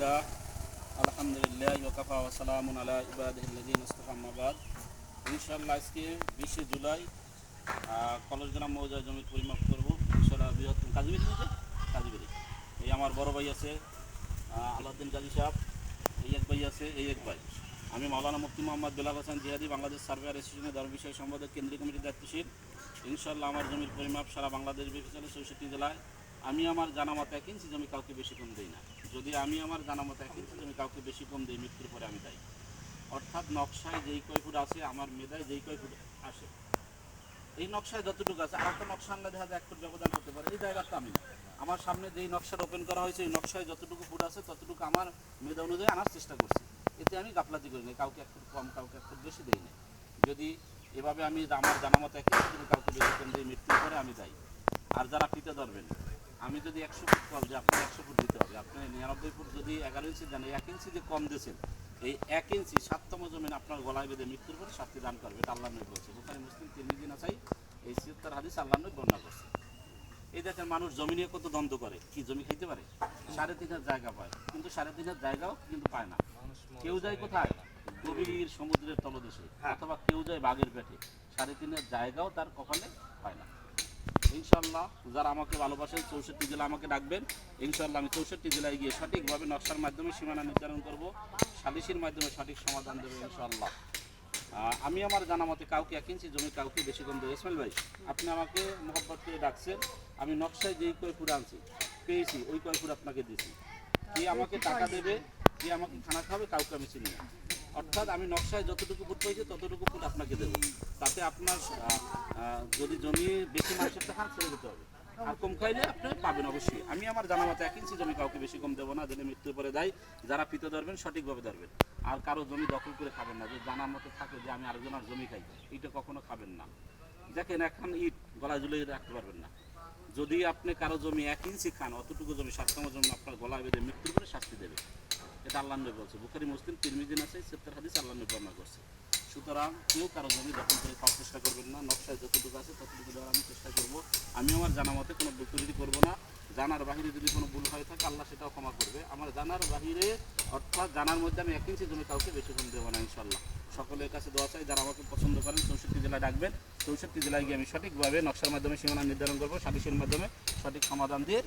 বিসমিল্লাহ আলহামদুলিল্লাহ ওয়াকাফা ওয়া সালামুন আলা ইবাদিহিল্লাযিনা ইসতাফা আম্মা বাদ। ইনশাআল্লাহ আজকে 20শে জুলাই কলেজগ্রাম মৌজার জমির পরিমাপ করব। ইনশাআল্লাহ বৃহত্তম কাজীবেরি এই আমার বড় ভাই আছে আলাউদ্দিন কাজী সাহেব, এই এক ভাই আছে, এই এক ভাই। আমি মাওলানা মুফতি মোহাম্মদ বেলাল হোসেন জিহাদি, বাংলাদেশ সার্ভেয়ার অ্যাসোসিয়েশনের ধর্ম বিষয় সম্পাদক, কেন্দ্রীয় কমিটির দায়িত্বশীল। ইনশাআল্লাহ আমার জমির পরিমাপ সারা বাংলাদেশ ব্যাপী চলে 64 জেলায়। আমি আমার জানামত 1 ইঞ্চি জমি কাউকে বেশি কম দিই না। যদি আমি আমার জানামত 1 ইঞ্চি জমি কাউকে বেশি কম দিই, মৃত্যুর পরে আমি দায়ী। অর্থাৎ নকশায় যেই কয় ফুট আছে, আমার মেধায় যেই কয় ফুট আসে, এই নকশায় যতটুকু আছে, আর একটা নকশা আনলে দেখা যায় 1 ফুট ব্যবধান করতে পারে, এই জায়গাটা আমি না। আমার সামনে যেই নকশাটা ওপেন করা হয়েছে, এই নকশায় যতটুকু ফুট আছে ততটুকু আমার মেধা অনুযায়ী আনার চেষ্টা করছি। এতে আমি গাফলাতি করি না, কাউকে 1 ফুট কম, কাউকে 1 ফুট বেশি দিই না। যদি এভাবে আমি আমার জানামত 1 ইঞ্চি জমি কাউকে বেশি কম দিই, মৃত্যুর পরে আমি দায়ী। আর যারা পিতে ধরবেন, আমি যদি 100 ফুট কম যে আপনি 100 ফুট দিতে হবে, আপনি 99 ফুট যদি 11 ইঞ্চি দেন, 1 ইঞ্চি যে কম দিয়েছেন, এই 1 ইঞ্চি 7তম জমিন আপনার গলায় বেঁধে মৃত্যুর পরে শাস্তি দান করবে। এটা আল্লাহ নবী বলছে, বুখারী মুসলিম তিরমিজি নাসাই এই 76 হাদিস আল্লাহ নবী বর্ণনা করছে। এই দেখেন মানুষ জমি নিয়ে কত দ্বন্দ্ব করে, কি জমি খাইতে পারে, 3.5 জায়গা পায়, কিন্তু 3.5 জায়গাও কিন্তু পায় না। কেউ যায় কোথায়, গভীর সমুদ্রের তলদেশে, অথবা কেউ যায় বাঘের পেটে, 3.5 জায়গাও তার কপালে পায় না। ইনশাআল্লাহ যারা আমাকে ভালোবাসেন 64 জেলা আমাকে ডাকবেন। ইনশাআল্লাহ আমি 64 জেলায় গিয়ে সঠিকভাবে নকশার মাধ্যমে সীমানা নির্ধারণ করব, সালিসির মাধ্যমে সঠিক সমাধান দেবো ইনশাআল্লাহ। আমি আমার জানা মতে কাউকে 1 ইঞ্চি জমি কাউকে বেশি কম দেবো। ইসমাইল ভাই, আপনি আমাকে মহব্বত করে ডাকছেন, আমি নকশায় যেই কয় ফুট আনছি পেয়েছি, ওই কয় ফুট আপনাকে দিয়েছি। কে আমাকে টাকা দেবে, কে আমাকে খানা খাবে, কাউকে আমি চিনি না। অর্থাৎ আমি নকশায় যতটুকু ফুট পেয়েছি ততটুকু ফুট আপনাকে দেবো। তাতে আপনার যদি জমি বেশি মানুষের টাকা ছেড়ে দিতে হবে, আর কম খাইলে আপনি পাবেন অবশ্যই। আমি আমার জানা মতো 1 ইঞ্চি জমি কাউকে বেশি কম দেবো না, দিলে মৃত্যুর পরে দেয়। যারা পিতে ধরবেন সঠিকভাবে ধরবেন, আর কারো জমি দখল করে খাবেন না। যে জানার মতো থাকে যে আমি আরেকজনের জমি খাই, এটা কখনো খাবেন না। দেখেন এখন ইট গলায় ঝুলিয়ে রাখতে পারবেন না। যদি আপনি কারো জমি 1 ইঞ্চি খান, অতটুকু জমি 7তম জমি আপনার গলায় বেঁধে মৃত্যুর পরে শাস্তি দেবে। এটা আল্লাহ নবী বলছে, বুখারী মুসলিম তিরমিজি নাসাই 76 হাদিস আল্লাহ নবী বর্ণনা করছে। সুতরাং কেউ কারো জমি দখল করে খাওয়ার চেষ্টা করবেন না। নকশায় যতটুকু আছে ততটুকু দেওয়ার আমি চেষ্টা করবো। আমি আমার জানা মতে কোনো ভুল ত্রুটি করবো না। জানার বাহিরে যদি কোনো ভুল হয়ে থাকে, আল্লাহ সেটাও ক্ষমা করবে। আমার জানার বাহিরে, অর্থাৎ জানার মধ্যে আমি 1 ইঞ্চি জমি কাউকে বেশি কম দেবো না ইনশাআল্লাহ। সকলের কাছে দোয়া চাই, যারা আমাকে পছন্দ করেন 64 জেলায় ডাকবেন। 64 জেলায় গিয়ে আমি সঠিকভাবে নকশার মাধ্যমে সীমানা নির্ধারণ করবো, সালিসের মাধ্যমে সঠিক সমাধান দিয়ে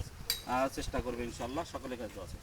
চেষ্টা করবে ইনশাআল্লাহ। সকলের কাছে দোয়া চাই।